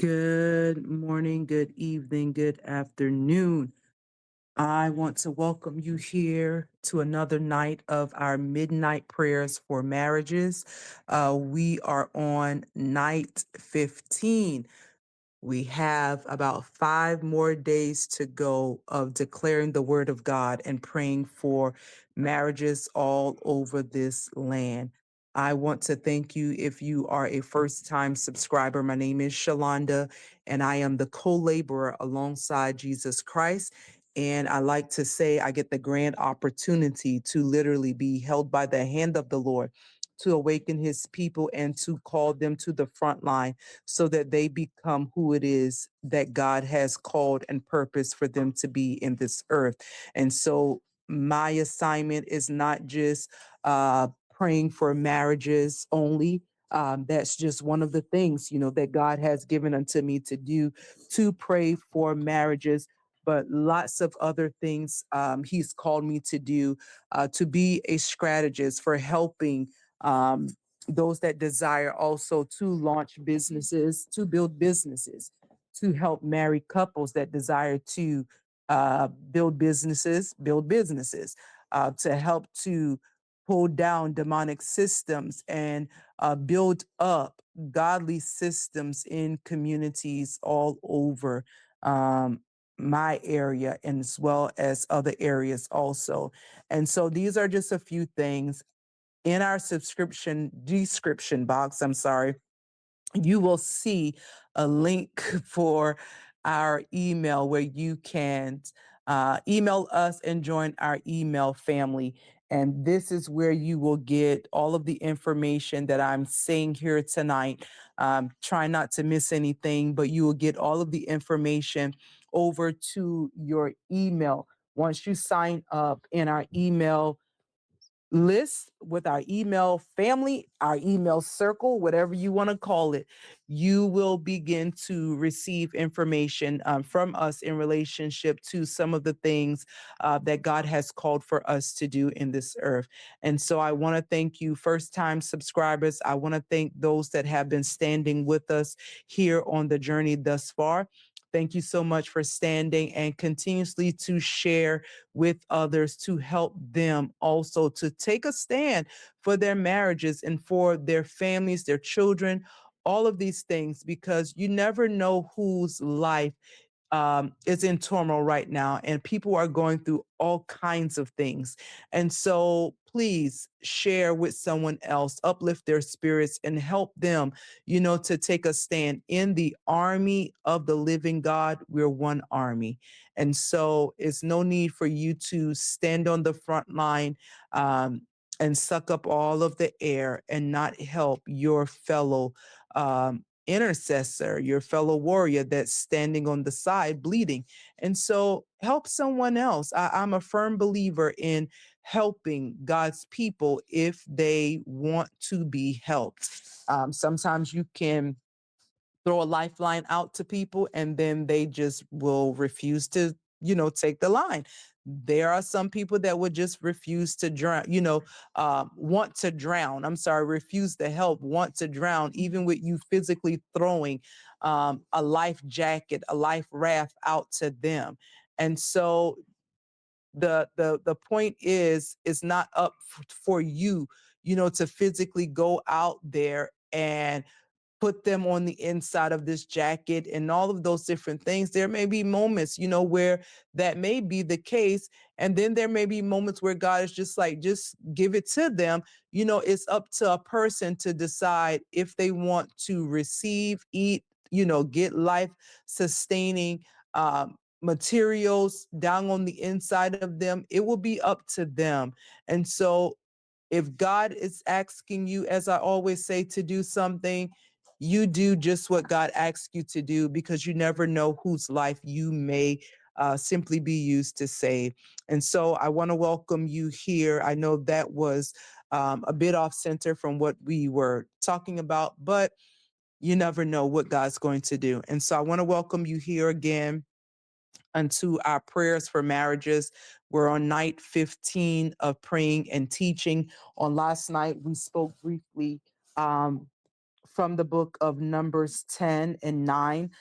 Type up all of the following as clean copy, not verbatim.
Good morning, good evening, good afternoon. I want to welcome you here to another night of our midnight prayers for marriages. We are on night 15. We have about 5 more days to go of declaring the word of God and praying for marriages all over this land. I want to thank you if you are a first time subscriber. My name is Shalonda, and I am the co laborer alongside Jesus Christ. And I like to say I get the grand opportunity to literally be held by the hand of the Lord to awaken his people and to call them to the front line so that they become who it is that God has called and purposed for them to be in this earth. And so my assignment is not just praying for marriages only. That's just one of the things, that God has given unto me to do, to pray for marriages. But lots of other things he's called me to do, to be a strategist for helping um, those that desire also to launch businesses, to build businesses, to help married couples that desire to build businesses, to help to pull down demonic systems and build up godly systems in communities all over my area and as well as other areas also. And so these are just a few things in our subscription description box. I'm sorry, you will see a link for our email where you can email us and join our email family. And this is where you will get all of the information that I'm saying here tonight. Try not to miss anything, but you will get all of the information over to your email. Once you sign up in our email list with our email family, our email circle, whatever you want to call it, you will begin to receive information from us in relationship to some of the things that God has called for us to do in this earth. And so I want to thank you, first time subscribers. I want to thank those that have been standing with us here on the journey thus far. Thank you so much for standing and continuously to share with others to help them also to take a stand for their marriages and for their families, their children, all of these things, because you never know whose life is in turmoil right now, and people are going through all kinds of things. And so please share with someone else, uplift their spirits, and help them, to take a stand in the army of the living God. We're one army. And so it's no need for you to stand on the front line. And suck up all of the air and not help your fellow intercessor, your fellow warrior that's standing on the side bleeding. And so help someone else. I'm a firm believer in helping God's people if they want to be helped. Sometimes you can throw a lifeline out to people and then they just will refuse to, take the line. There are some people that would just refuse to drown, want to drown. I'm sorry, refuse to help, want to drown, even with you physically throwing a life jacket, a life raft out to them. And so the point is, it's not up for you, to physically go out there and put them on the inside of this jacket and all of those different things. There may be moments, where that may be the case. And then there may be moments where God is just like, just give it to them. It's up to a person to decide if they want to receive, eat, get life sustaining materials down on the inside of them. It will be up to them. And so if God is asking you, as I always say, to do something, you do just what God asks you to do, because you never know whose life you may simply be used to save. And so I want to welcome you here. I know that was a bit off center from what we were talking about, but you never know what God's going to do. And so I want to welcome you here again unto our prayers for marriages. We're on night 15 of praying and teaching. On last night, we spoke briefly um, from the book of Numbers 10 and 9,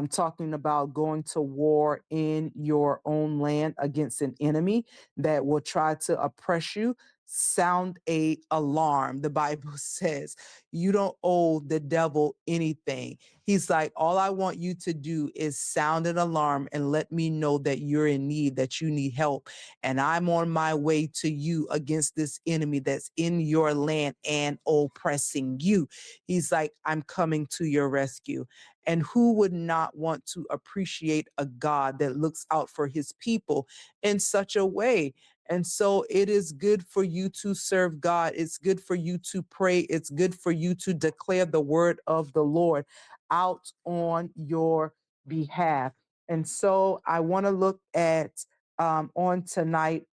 talking about going to war in your own land against an enemy that will try to oppress you. Sound a alarm. The Bible says you don't owe the devil anything. He's like, all I want you to do is sound an alarm and let me know that you're in need, that you need help. And I'm on my way to you against this enemy that's in your land and oppressing you. He's like, I'm coming to your rescue. And who would not want to appreciate a God that looks out for his people in such a way? And so it is good for you to serve God. It's good for you to pray. It's good for you to declare the word of the Lord out on your behalf. And so I want to look at on tonight,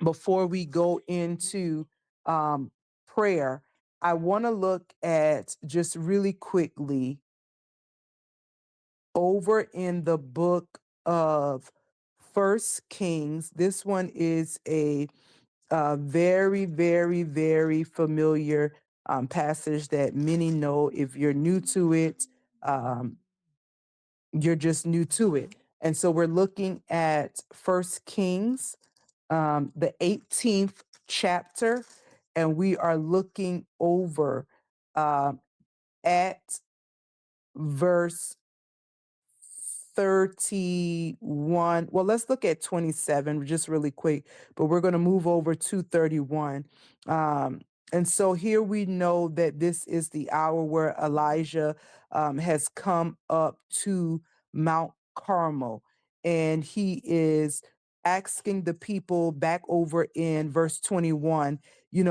before we go into um, prayer, I want to look at just really quickly over in the book of First Kings. This one is a very, very, very familiar passage that many know. If you're new to it, um, you're just new to it. And so we're looking at First Kings, the 18th chapter, and we are looking over uh, at verse 31. Well, let's look at 27 just really quick, but we're going to move over to 31. And so here we know that this is the hour where Elijah has come up to Mount Carmel, and he is asking the people back over in verse 21,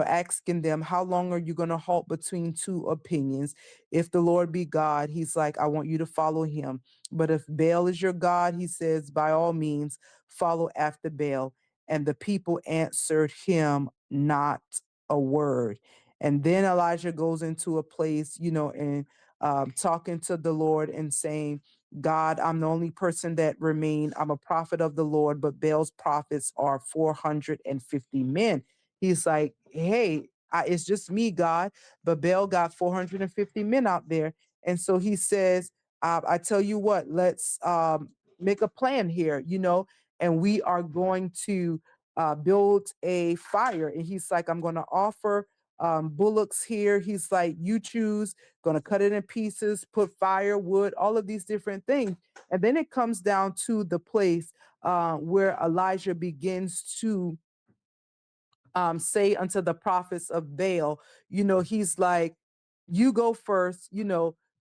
asking them, how long are you going to halt between two opinions? If the Lord be God, he's like, I want you to follow him. But if Baal is your God, he says, by all means, follow after Baal. And the people answered him not a word. And then Elijah goes into a place, and talking to the Lord and saying, God, I'm the only person that remain. I'm a prophet of the Lord, but Baal's prophets are 450 men. He's like, hey, it's just me, God, but Baal got 450 men out there. And so he says, I tell you what, let's make a plan here, and we are going to build a fire. And he's like, I'm going to offer bullocks here. He's like, you choose, going to cut it in pieces, put firewood, all of these different things. And then it comes down to the place where Elijah begins to say unto the prophets of Baal, he's like, you go first,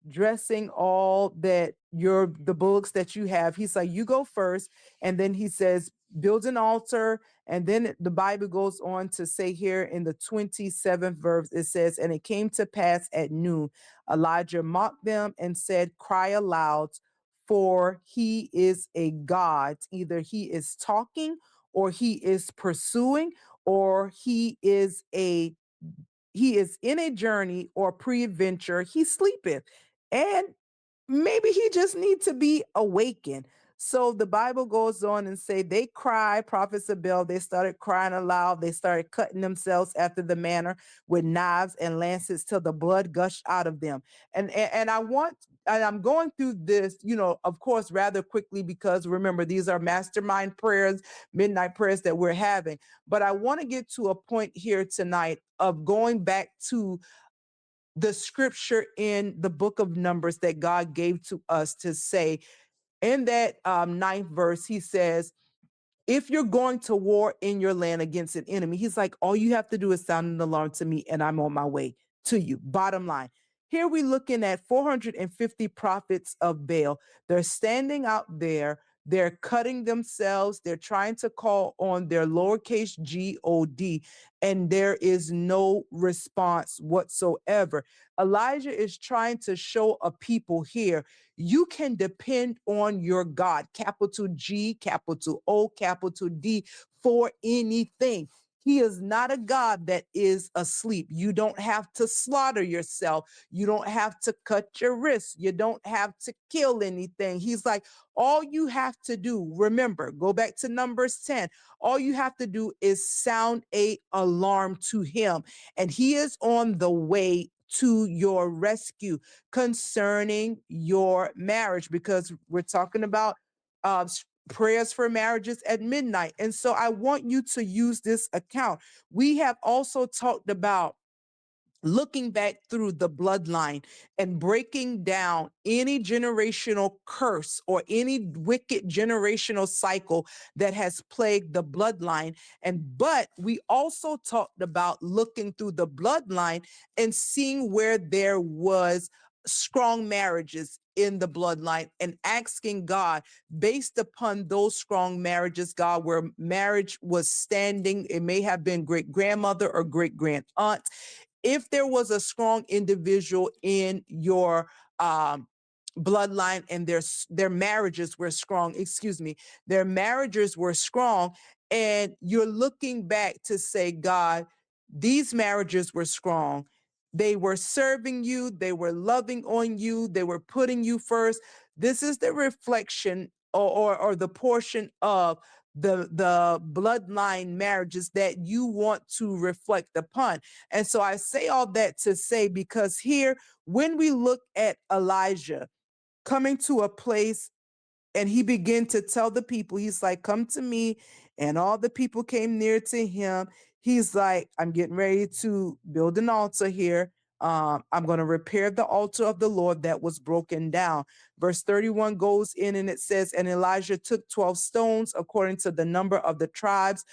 dressing all that the bullocks that you have. He's like, you go first. And then he says, build an altar. And then the Bible goes on to say here in the 27th verse, it says, and it came to pass at noon, Elijah mocked them and said, cry aloud, for he is a God. Either he is talking or he is pursuing, or he is in a journey or pre-adventure, he sleepeth. And maybe he just needs to be awakened. So the Bible goes on and say they cry, prophets of Baal, they started crying aloud. They started cutting themselves after the manner with knives and lances till the blood gushed out of them. And I'm going through this, of course, rather quickly, because remember, these are mastermind prayers, midnight prayers that we're having. But I want to get to a point here tonight of going back to the scripture in the book of Numbers that God gave to us to say in that ninth verse. He says, if you're going to war in your land against an enemy, he's like, all you have to do is sound an alarm to me and I'm on my way to you. Bottom line. Here we're looking at 450 prophets of Baal. They're standing out there. They're cutting themselves. They're trying to call on their lowercase God, and there is no response whatsoever. Elijah is trying to show a people here, you can depend on your God, capital G, capital O, capital D, for anything. He is not a God that is asleep. You don't have to slaughter yourself. You don't have to cut your wrists. You don't have to kill anything. He's like, all you have to do, remember, go back to Numbers 10. All you have to do is sound a alarm to him. And he is on the way to your rescue concerning your marriage, because we're talking about prayers for marriages at midnight. And so I want you to use this account. We have also talked about looking back through the bloodline and breaking down any generational curse or any wicked generational cycle that has plagued the bloodline. But we also talked about looking through the bloodline and seeing where there was strong marriages in the bloodline and asking God, based upon those strong marriages, God, where marriage was standing, it may have been great grandmother or great grand aunt, if there was a strong individual in your bloodline and their marriages were strong, excuse me, their marriages were strong, and you're looking back to say, God, these marriages were strong. They were serving you, they were loving on you, they were putting you first. This is the reflection or the portion of the bloodline marriages that you want to reflect upon. And so I say all that to say, because here, when we look at Elijah coming to a place and he began to tell the people, he's like, come to me. And all the people came near to him. He's like, I'm getting ready to build an altar here. I'm going to repair the altar of the Lord that was broken down. Verse 31 goes in and it says, and Elijah took 12 stones according to the number of the tribes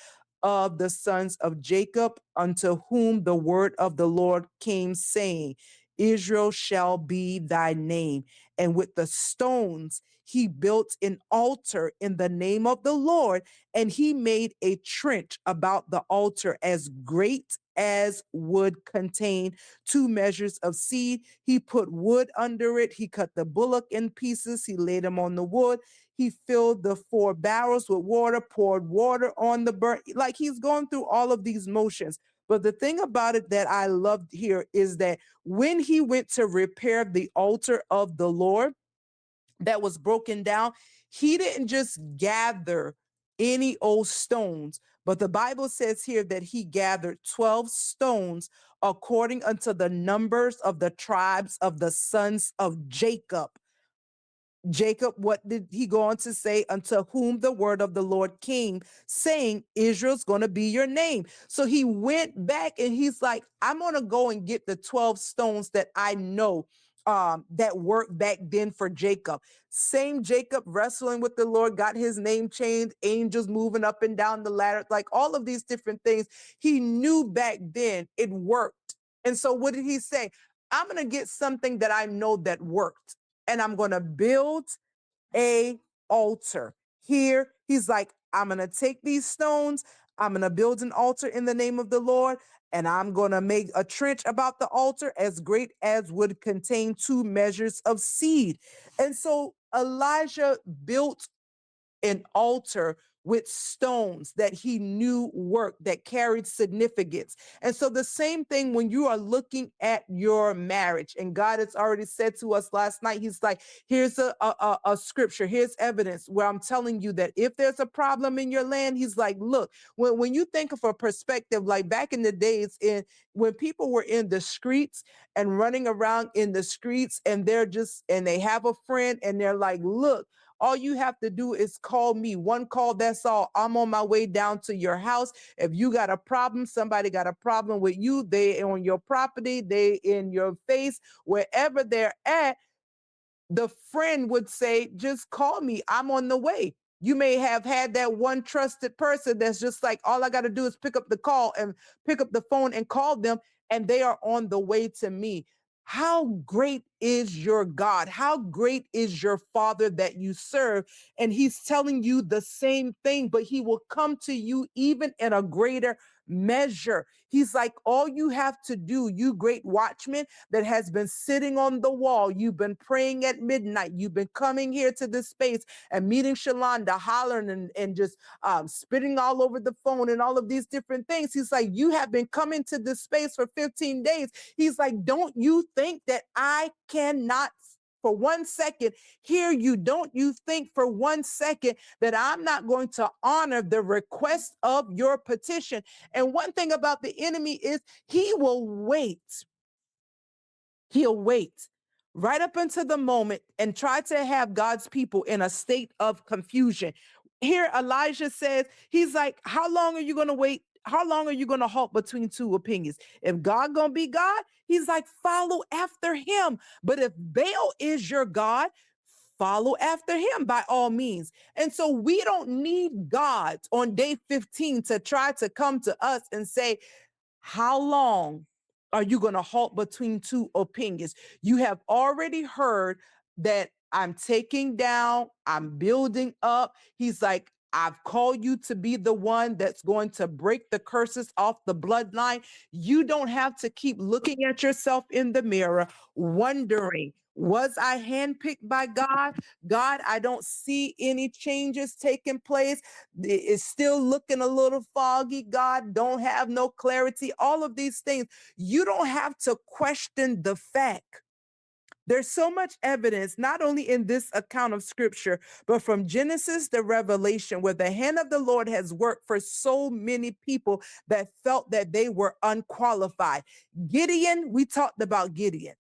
of the sons of Jacob, unto whom the word of the Lord came, saying, Israel shall be thy name. And with the stones, he built an altar in the name of the Lord, and he made a trench about the altar as great as would contain 2 measures of seed. He put wood under it. He cut the bullock in pieces. He laid him on the wood. He filled the 4 barrels with water, poured water on the burnt. Like, he's going through all of these motions. But the thing about it that I loved here is that when he went to repair the altar of the Lord that was broken down, he didn't just gather any old stones, but the Bible says here that he gathered 12 stones according unto the numbers of the tribes of the sons of Jacob. Jacob, what did he go on to say? Unto whom the word of the Lord came, saying, Israel's going to be your name. So he went back and he's like, I'm going to go and get the 12 stones that I know that worked back then for Jacob. Same Jacob wrestling with the Lord, got his name changed, angels moving up and down the ladder, like all of these different things. He knew back then it worked. And so what did he say? I'm going to get something that I know that worked, and I'm going to build a altar. Here, he's like, I'm going to take these stones, I'm going to build an altar in the name of the Lord, and I'm going to make a trench about the altar as great as would contain 2 measures of seed. And so Elijah built an altar with stones that he knew worked, that carried significance. And so the same thing when you are looking at your marriage, and God has already said to us last night, he's like, here's a scripture, here's evidence where I'm telling you that if there's a problem in your land, he's like, look, when you think of a perspective, like back in the days when people were in the streets and running around in the streets, and they have a friend and they're like, look, all you have to do is call me. One call, that's all. I'm on my way down to your house. If you got a problem, somebody got a problem with you, they on your property, they in your face, wherever they're at, the friend would say, just call me. I'm on the way. You may have had that one trusted person that's just like, all I got to do is pick up the call and pick up the phone and call them, and they are on the way to me. How great is your God? How great is your Father that you serve? And he's telling you the same thing, but he will come to you even in a greater measure. He's like, all you have to do, you great watchman that has been sitting on the wall, you've been praying at midnight, you've been coming here to this space and meeting Shalonda, hollering and just spitting all over the phone and all of these different things. He's like, you have been coming to this space for 15 days. He's like, don't you think that I cannot for 1 second hear you? Don't you think for 1 second that I'm not going to honor the request of your petition? And one thing about the enemy is he will wait He'll wait right up until the moment and try to have God's people in a state of confusion. Here, Elijah says, he's like, how long are you going to wait? How long are you going to halt between two opinions? If God going to be God, he's like, follow after him. But if Baal is your God, follow after him by all means. And so we don't need God on day 15 to try to come to us and say, how long are you going to halt between two opinions? You have already heard that I'm taking down, I'm building up. He's like, I've called you to be the one that's going to break the curses off the bloodline. You don't have to keep looking at yourself in the mirror, wondering, was I handpicked by God? God, I don't see any changes taking place. It's still looking a little foggy. God, don't have no clarity. All of these things. You don't have to question the fact. There's so much evidence, not only in this account of scripture, but from Genesis to Revelation, where the hand of the Lord has worked for so many people that felt that they were unqualified. Gideon, we talked about Gideon.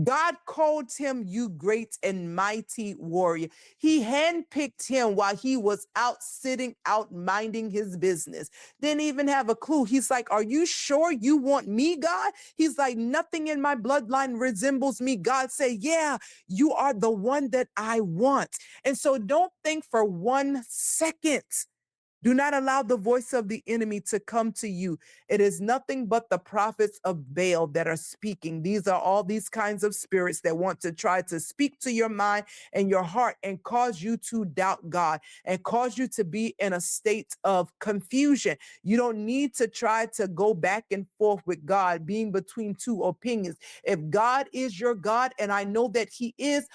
God called him, you great and mighty warrior. He handpicked him while he was out sitting out minding his business. Didn't even have a clue. He's like, are you sure you want me, God? He's like, nothing in my bloodline resembles me. God said, yeah, you are the one that I want. And so don't think for 1 second. Do not allow the voice of the enemy to come to you. It is nothing but the prophets of Baal that are speaking. These are all these kinds of spirits that want to try to speak to your mind and your heart and cause you to doubt God and cause you to be in a state of confusion. You don't need to try to go back and forth with God, being between two opinions. If God is your God, and I know that he is,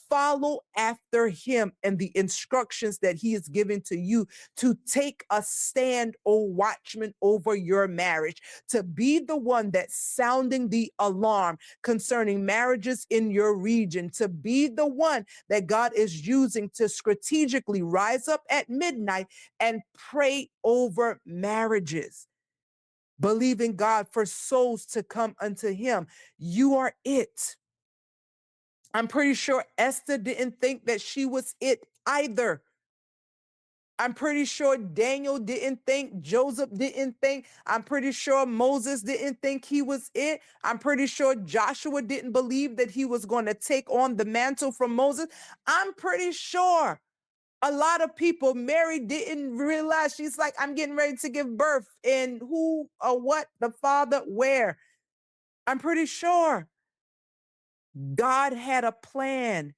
follow after him and the instructions that he is giving to you to take a stand, O watchman, over your marriage, to be the one that's sounding the alarm concerning marriages in your region, to be the one that God is using to strategically rise up at midnight and pray over marriages, believing God for souls to come unto him. You are it. I'm pretty sure Esther didn't think that she was it either. I'm pretty sure Daniel didn't think, Joseph didn't think, I'm pretty sure Moses didn't think he was it. I'm pretty sure Joshua didn't believe that he was going to take on the mantle from Moses. I'm pretty sure a lot of people, Mary didn't realize, she's like, I'm getting ready to give birth. And who or what, the father, where? I'm pretty sure God had a plan.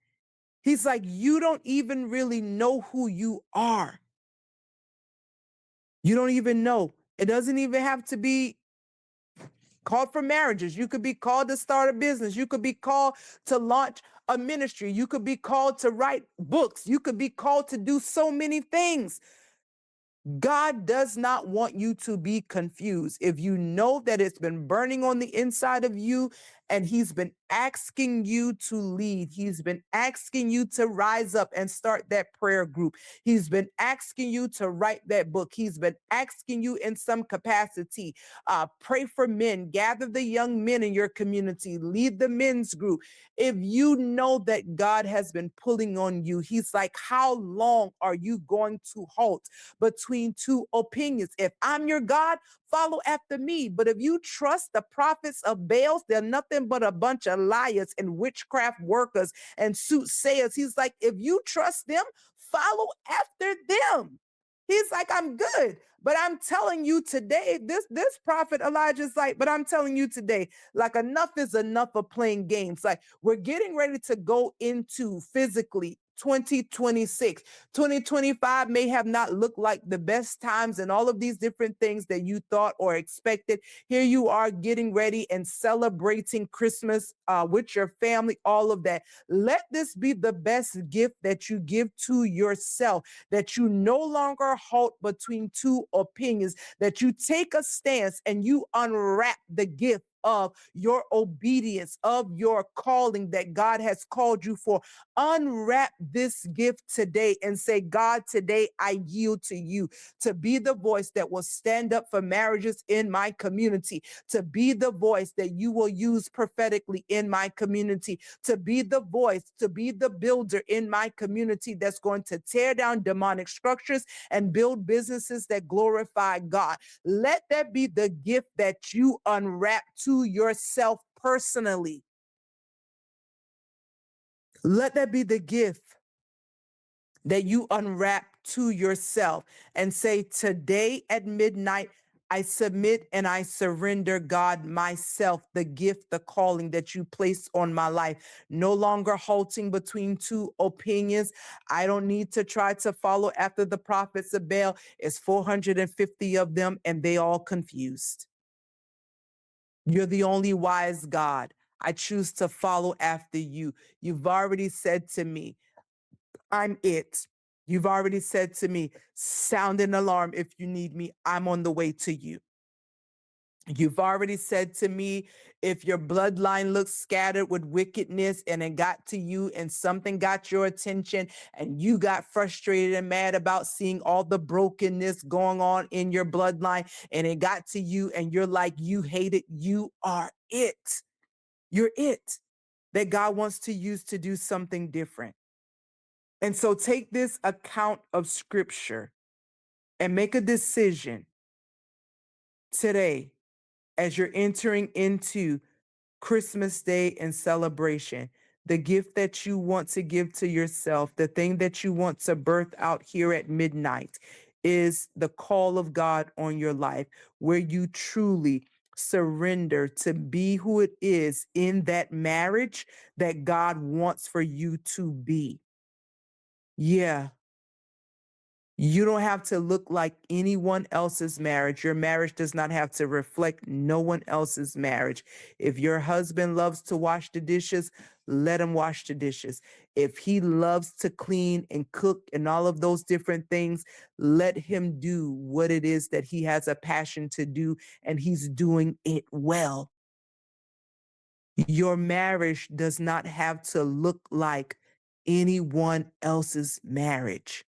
He's like, you don't even really know who you are. You don't even know. It doesn't even have to be called for marriages. You could be called to start a business. You could be called to launch a ministry. You could be called to write books. You could be called to do so many things. God does not want you to be confused. If you know that it's been burning on the inside of you and he's been asking you to lead, he's been asking you to rise up and start that prayer group, he's been asking you to write that book, he's been asking you in some capacity, pray for men, gather the young men in your community, lead the men's group. If you know that God has been pulling on you, he's like, how long are you going to halt between two opinions? If I'm your God, follow after me. But if you trust the prophets of Baal, they're nothing but a bunch of liars and witchcraft workers and soothsayers. He's like, if you trust them, follow after them. He's like, I'm good. But I'm telling you today, this prophet Elijah's like, but I'm telling you today, like, enough is enough of playing games. Like, we're getting ready to go into physically 2026. 2025 may have not looked like the best times and all of these different things that you thought or expected. Here you are getting ready and celebrating Christmas with your family, all of that. Let this be the best gift that you give to yourself, that you no longer halt between two opinions, that you take a stance and you unwrap the gift of your obedience, of your calling that God has called you for. Unwrap this gift today and say, God, today I yield to you to be the voice that will stand up for marriages in my community, to be the voice that you will use prophetically in my community, to be the voice, to be the builder in my community that's going to tear down demonic structures and build businesses that glorify God. Let that be the gift that you unwrap to yourself personally. Let that be the gift that you unwrap to yourself and say, today at midnight, I submit and I surrender, God, myself, the gift, the calling that you placed on my life. No longer halting between two opinions. I don't need to try to follow after the prophets of Baal. It's 450 of them and they all confused. You're the only wise God. I choose to follow after you. You've already said to me, I'm it. You've already said to me, sound an alarm if you need me. I'm on the way to you. You've already said to me, if your bloodline looks scattered with wickedness and it got to you and something got your attention and you got frustrated and mad about seeing all the brokenness going on in your bloodline and it got to you and you're like, you hate it, you are it. You're it that God wants to use to do something different. And so take this account of scripture and make a decision today as you're entering into Christmas Day and celebration. The gift that you want to give to yourself, the thing that you want to birth out here at midnight is the call of God on your life, where you truly surrender to be who it is in that marriage that God wants for you to be. Yeah. You don't have to look like anyone else's marriage. Your marriage does not have to reflect no one else's marriage. If your husband loves to wash the dishes, let him wash the dishes. If he loves to clean and cook and all of those different things, let him do what it is that he has a passion to do, and he's doing it well. Your marriage does not have to look like anyone else's marriage.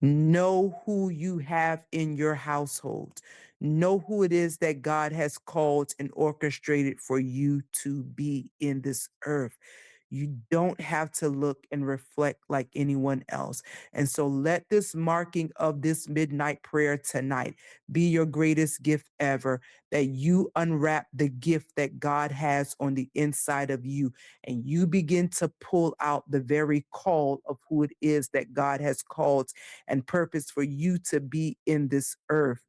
Know who you have in your household. Know who it is that God has called and orchestrated for you to be in this earth. You don't have to look and reflect like anyone else. And so let this marking of this midnight prayer tonight be your greatest gift ever, that you unwrap the gift that God has on the inside of you and you begin to pull out the very call of who it is that God has called and purpose for you to be in this earth.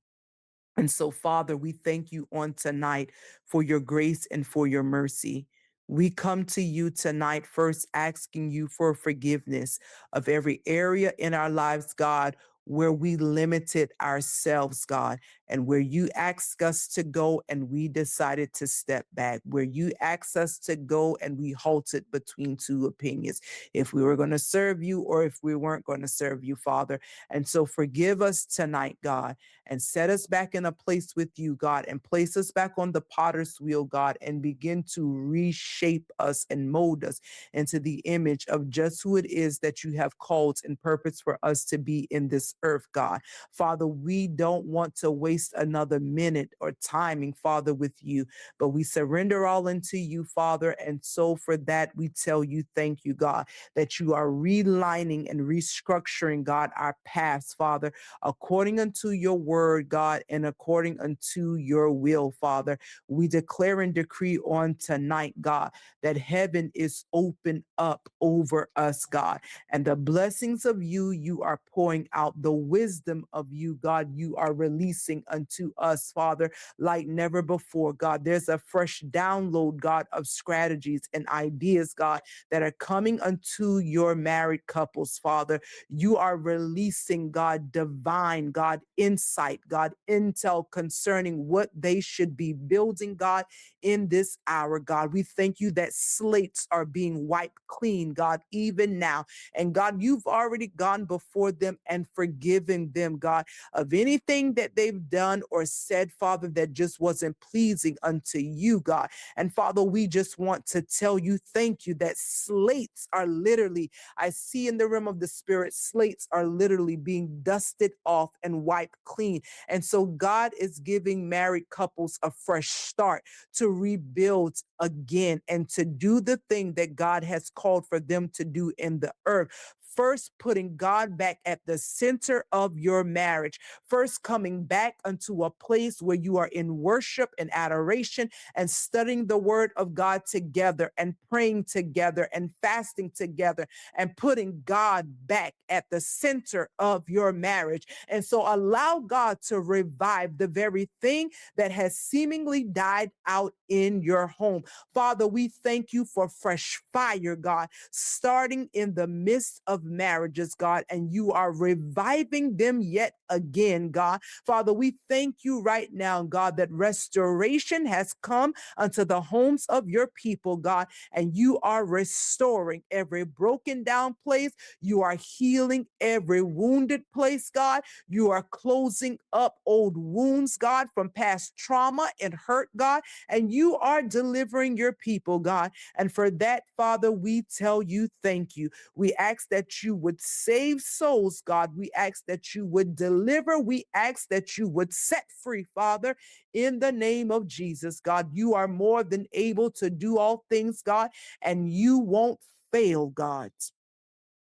And so, Father, we thank you on tonight for your grace and for your mercy. We come to you tonight first asking you for forgiveness of every area in our lives, God, where we limited ourselves, God, and where you asked us to go and we decided to step back, where you asked us to go and we halted between two opinions, if we were going to serve you or if we weren't going to serve you, Father. And so forgive us tonight, God, and set us back in a place with you, God, and place us back on the potter's wheel, God, and begin to reshape us and mold us into the image of just who it is that you have called and purpose for us to be in this earth, God. Father, we don't want to waste another minute or timing, Father, with you, but we surrender all into you, Father. And so for that, we tell you, thank you, God, that you are realigning and restructuring, God, our paths, Father, according unto your word, God, and according unto your will, Father. We declare and decree on tonight, God, that heaven is open up over us, God, and the blessings of you, you are pouring out. The wisdom of you, God, you are releasing unto us, Father, like never before, God. There's a fresh download, God, of strategies and ideas, God, that are coming unto your married couples, Father. You are releasing, God, divine, God, insight, God, intel concerning what they should be building, God, in this hour, God. We thank you that slates are being wiped clean, God, even now. And God, you've already gone before them and forgiven forgiving them, God, of anything that they've done or said, Father, that just wasn't pleasing unto you, God. And Father, we just want to tell you thank you that slates are literally, I see in the realm of the spirit, slates are literally being dusted off and wiped clean. And so God is giving married couples a fresh start to rebuild again and to do the thing that God has called for them to do in the earth. First, putting God back at the center of your marriage. First, coming back unto a place where you are in worship and adoration and studying the word of God together and praying together and fasting together and putting God back at the center of your marriage. And so allow God to revive the very thing that has seemingly died out in your home. Father, we thank you for fresh fire, God, starting in the midst of marriages, God, and you are reviving them yet again, God. Father, we thank you right now, God, that restoration has come unto the homes of your people, God, and you are restoring every broken down place. You are healing every wounded place, God. You are closing up old wounds, God, from past trauma and hurt, God, and you are delivering your people, God. And for that, Father, we tell you thank you. We ask that you would save souls, God. We ask that you would deliver. We ask that you would set free, Father, in the name of Jesus, God. You are more than able to do all things, God, and you won't fail, God.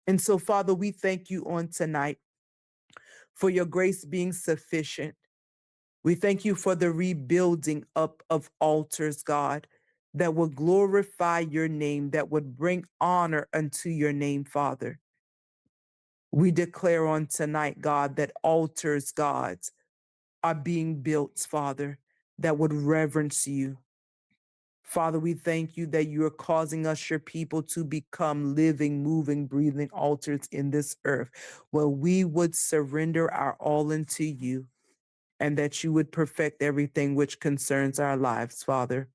And so, Father, we thank you on tonight for your grace being sufficient. We thank you for the rebuilding up of altars, God, that will glorify your name, that would bring honor unto your name, Father. We declare on tonight, God, that altars, God, are being built, Father, that would reverence you. Father, we thank you that you are causing us, your people, to become living, moving, breathing altars in this earth, where we would surrender our all into you, and that you would perfect everything which concerns our lives, Father.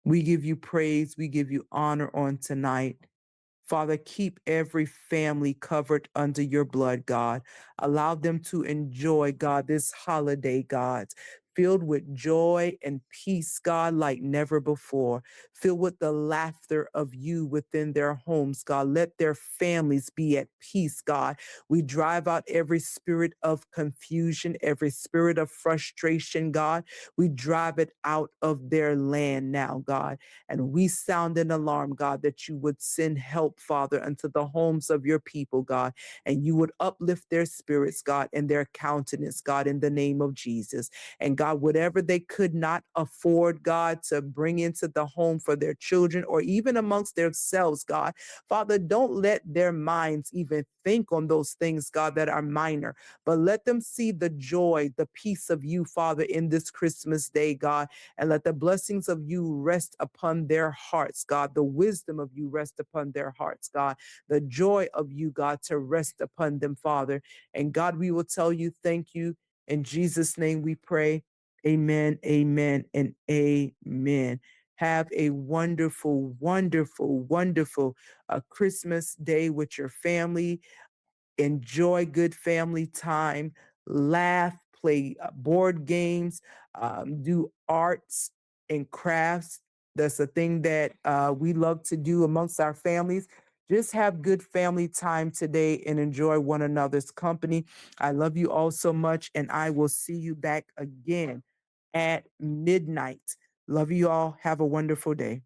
We give you praise, we give you honor on tonight. Father, keep every family covered under your blood, God. Allow them to enjoy, God, this holiday, God, filled with joy and peace, God, like never before. Filled with the laughter of you within their homes, God. Let their families be at peace, God. We drive out every spirit of confusion, every spirit of frustration, God. We drive it out of their land now, God. And we sound an alarm, God, that you would send help, Father, unto the homes of your people, God, and you would uplift their spirits, God, and their countenance, God, in the name of Jesus. And God, whatever they could not afford, God, to bring into the home for their children or even amongst themselves, God, Father, don't let their minds even think on those things, God, that are minor, but let them see the joy, the peace of you, Father, in this Christmas day, God, and let the blessings of you rest upon their hearts, God, the wisdom of you rest upon their hearts, God, the joy of you, God, to rest upon them, Father. And God, we will tell you thank you. In Jesus' name we pray. Amen, amen, and amen. Have a wonderful, wonderful, wonderful Christmas day with your family. Enjoy good family time, laugh, play board games, do arts and crafts. That's a thing that we love to do amongst our families. Just have good family time today and enjoy one another's company. I love you all so much, and I will see you back again at midnight. Love you all. Have a wonderful day.